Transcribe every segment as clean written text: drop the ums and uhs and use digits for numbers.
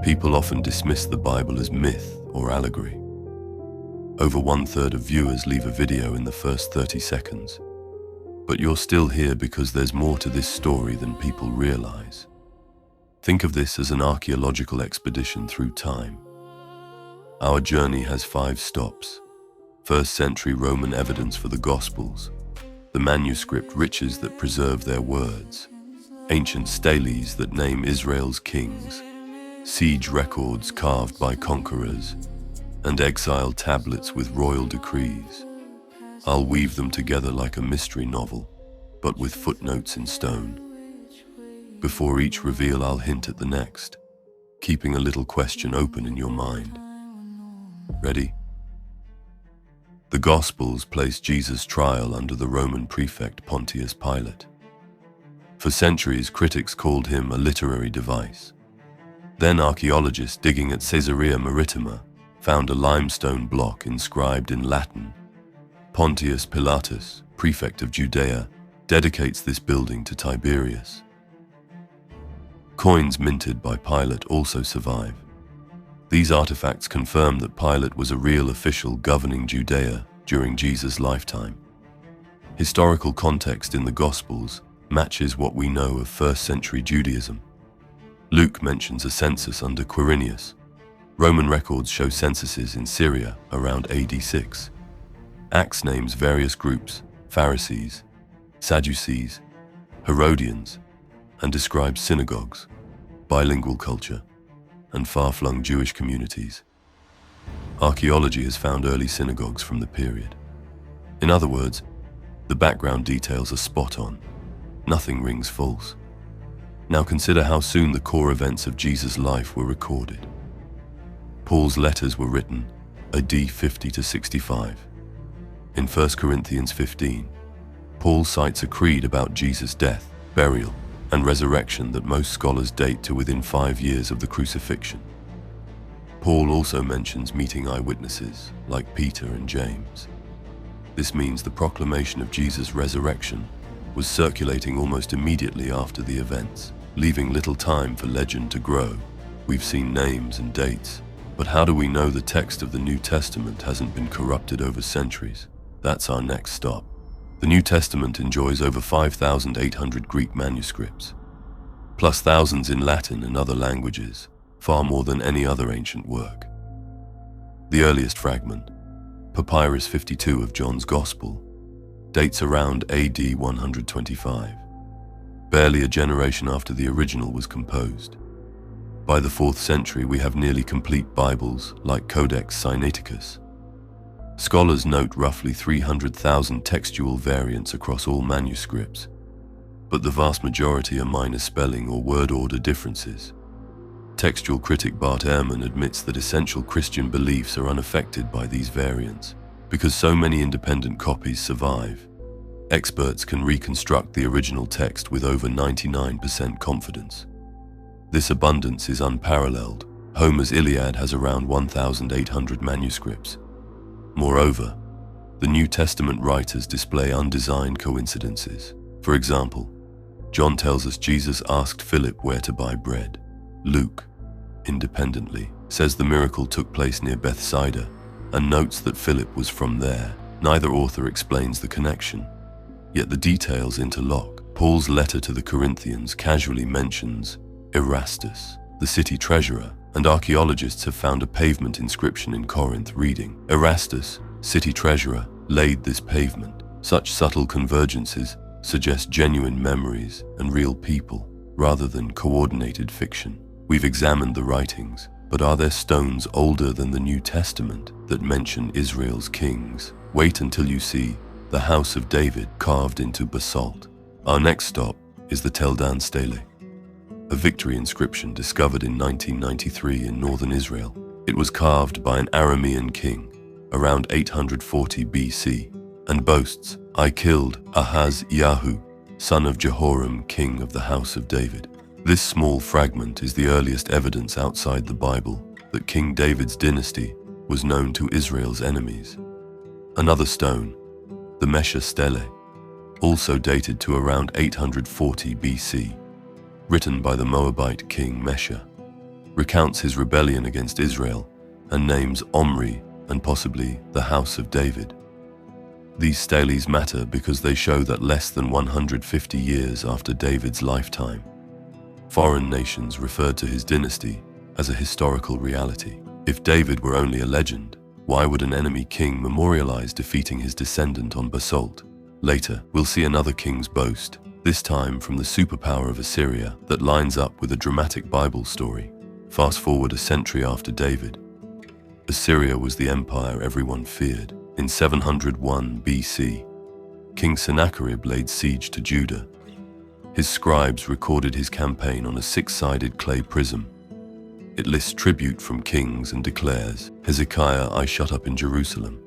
People often dismiss the Bible as myth or allegory. Over 1/3 of viewers leave a video in the first 30 seconds. But you're still here because there's more to this story than people realize. Think of this as an archaeological expedition through time. Our journey has 5 stops. 1st century Roman evidence for the Gospels, the manuscript riches that preserve their words, ancient steles that name Israel's kings, siege records carved by conquerors, and exile tablets with royal decrees. I'll weave them together like a mystery novel, but with footnotes in stone. Before each reveal, I'll hint at the next, keeping a little question open in your mind. Ready? The Gospels place Jesus' trial under the Roman prefect Pontius Pilate. For centuries, critics called him a literary device. Then archaeologists digging at Caesarea Maritima found a limestone block inscribed in Latin. Pontius Pilatus, prefect of Judea, dedicates this building to Tiberius. Coins minted by Pilate also survive. These artifacts confirm that Pilate was a real official governing Judea during Jesus' lifetime. Historical context in the Gospels matches what we know of 1st century Judaism. Luke mentions a census under Quirinius. Roman records show censuses in Syria around AD 6. Acts names various groups, Pharisees, Sadducees, Herodians, and describes synagogues, bilingual culture, and far-flung Jewish communities. Archaeology has found early synagogues from the period. In other words, the background details are spot on. Nothing rings false. Now consider how soon the core events of Jesus' life were recorded. Paul's letters were written AD 50 to 65. In 1 Corinthians 15, Paul cites a creed about Jesus' death, burial, and resurrection that most scholars date to within 5 years of the crucifixion. Paul also mentions meeting eyewitnesses like Peter and James. This means the proclamation of Jesus' resurrection was circulating almost immediately after the events, leaving little time for legend to grow. We've seen names and dates, but how do we know the text of the New Testament hasn't been corrupted over centuries? That's our next stop. The New Testament enjoys over 5,800 Greek manuscripts, plus thousands in Latin and other languages, far more than any other ancient work. The earliest fragment, Papyrus 52 of John's Gospel, dates around AD 125, barely a generation after the original was composed. By the 4th century, we have nearly complete Bibles like Codex Sinaiticus. Scholars note roughly 300,000 textual variants across all manuscripts, but the vast majority are minor spelling or word order differences. Textual critic Bart Ehrman admits that essential Christian beliefs are unaffected by these variants because so many independent copies survive. Experts can reconstruct the original text with over 99% confidence. This abundance is unparalleled. Homer's Iliad has around 1,800 manuscripts. Moreover, the New Testament writers display undesigned coincidences. For example, John tells us Jesus asked Philip where to buy bread. Luke, independently, says the miracle took place near Bethsaida and notes that Philip was from there. Neither author explains the connection, yet the details interlock. Paul's letter to the Corinthians casually mentions Erastus, the city treasurer, and archaeologists have found a pavement inscription in Corinth reading, Erastus, city treasurer, laid this pavement. Such subtle convergences suggest genuine memories and real people, rather than coordinated fiction. We've examined the writings, but are there stones older than the New Testament that mention Israel's kings? Wait until you see the House of David carved into basalt. Our next stop is the Tel Dan Stele, a victory inscription discovered in 1993 in northern Israel. It was carved by an Aramean king around 840 BC and boasts, "I killed Ahaz-Yahu, son of Jehoram, king of the House of David." This small fragment is the earliest evidence outside the Bible that King David's dynasty was known to Israel's enemies. Another stone, the Mesha Stele, also dated to around 840 BC, written by the Moabite king Mesha, recounts his rebellion against Israel, and names Omri and possibly the House of David. These steles matter because they show that less than 150 years after David's lifetime, foreign nations referred to his dynasty as a historical reality. If David were only a legend, why would an enemy king memorialize defeating his descendant on basalt? Later, we'll see another king's boast, this time from the superpower of Assyria that lines up with a dramatic Bible story. Fast forward a century after David. Assyria was the empire everyone feared. In 701 BC, King Sennacherib laid siege to Judah. His scribes recorded his campaign on a six-sided clay prism. It lists tribute from kings and declares, "Hezekiah I shut up in Jerusalem,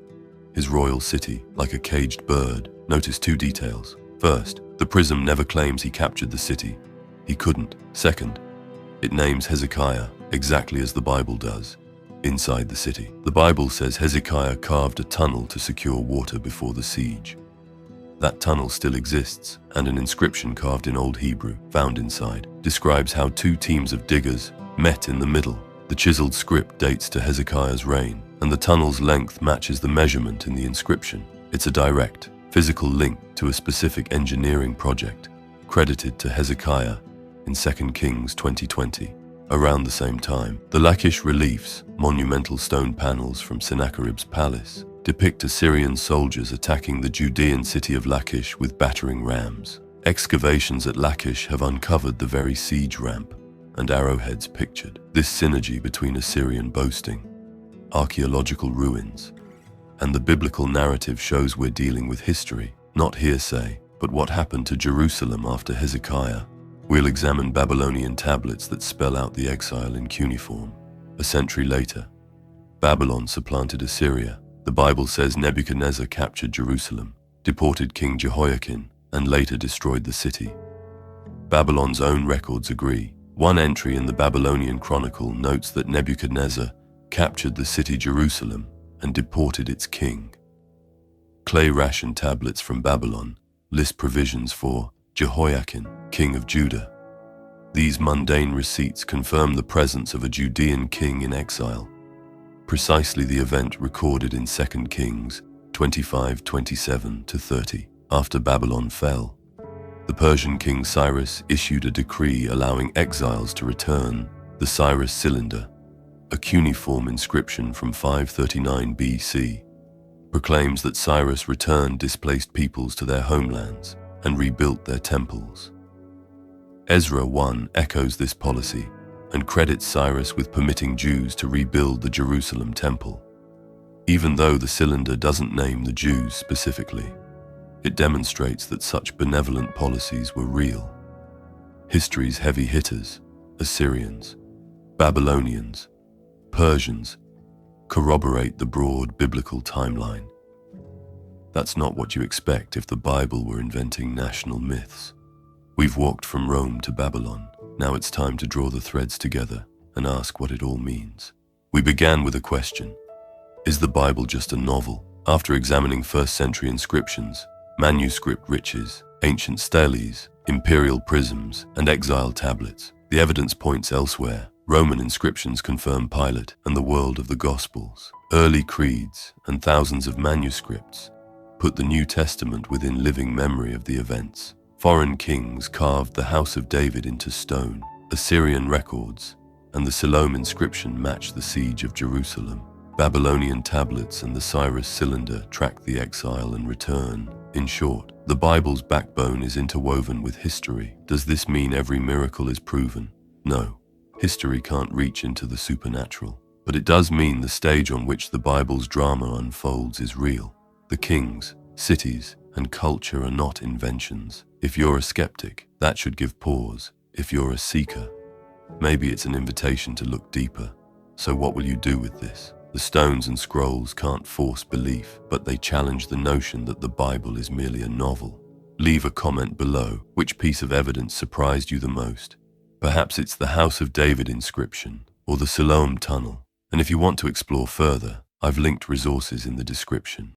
his royal city, like a caged bird." Notice two details. First, the prism never claims he captured the city. He couldn't. Second, it names Hezekiah, exactly as the Bible does, inside the city. The Bible says Hezekiah carved a tunnel to secure water before the siege. That tunnel still exists, and an inscription carved in Old Hebrew, found inside, describes how two teams of diggers met in the middle. The chiseled script dates to Hezekiah's reign, and the tunnel's length matches the measurement in the inscription. It's a direct, physical link to a specific engineering project, credited to Hezekiah in 2 Kings 2020. Around the same time, the Lachish reliefs, monumental stone panels from Sennacherib's palace, depict Assyrian soldiers attacking the Judean city of Lachish with battering rams. Excavations at Lachish have uncovered the very siege ramp and arrowheads pictured. This synergy between Assyrian boasting, archaeological ruins, and the biblical narrative shows we're dealing with history, not hearsay, but what happened to Jerusalem after Hezekiah. We'll examine Babylonian tablets that spell out the exile in cuneiform. A century later, Babylon supplanted Assyria. The Bible says Nebuchadnezzar captured Jerusalem, deported King Jehoiakim, and later destroyed the city. Babylon's own records agree. One entry in the Babylonian Chronicle notes that Nebuchadnezzar captured the city Jerusalem and deported its king. Clay ration tablets from Babylon list provisions for Jehoiakim, king of Judah. These mundane receipts confirm the presence of a Judean king in exile, precisely the event recorded in 2 Kings 25:27-30. After Babylon fell, the Persian king Cyrus issued a decree allowing exiles to return. The Cyrus Cylinder, a cuneiform inscription from 539 BC, proclaims that Cyrus returned displaced peoples to their homelands and rebuilt their temples. Ezra 1 echoes this policy and credits Cyrus with permitting Jews to rebuild the Jerusalem temple. Even though the cylinder doesn't name the Jews specifically, it demonstrates that such benevolent policies were real. History's heavy hitters, Assyrians, Babylonians, Persians, corroborate the broad biblical timeline. That's not what you expect if the Bible were inventing national myths. We've walked from Rome to Babylon. Now it's time to draw the threads together and ask what it all means. We began with a question. Is the Bible just a novel? After examining first-century inscriptions, manuscript riches, ancient steles, imperial prisms, and exile tablets, the evidence points elsewhere. Roman inscriptions confirm Pilate and the world of the Gospels. Early creeds and thousands of manuscripts put the New Testament within living memory of the events. Foreign kings carved the House of David into stone. Assyrian records and the Siloam inscription match the siege of Jerusalem. Babylonian tablets and the Cyrus Cylinder track the exile and return. In short, the Bible's backbone is interwoven with history. Does this mean every miracle is proven? No. History can't reach into the supernatural. But it does mean the stage on which the Bible's drama unfolds is real. The kings, cities, and culture are not inventions. If you're a skeptic, that should give pause. If you're a seeker, maybe it's an invitation to look deeper. So what will you do with this? The stones and scrolls can't force belief, but they challenge the notion that the Bible is merely a novel. Leave a comment below. Which piece of evidence surprised you the most? Perhaps it's the House of David inscription or the Siloam tunnel. And if you want to explore further, I've linked resources in the description.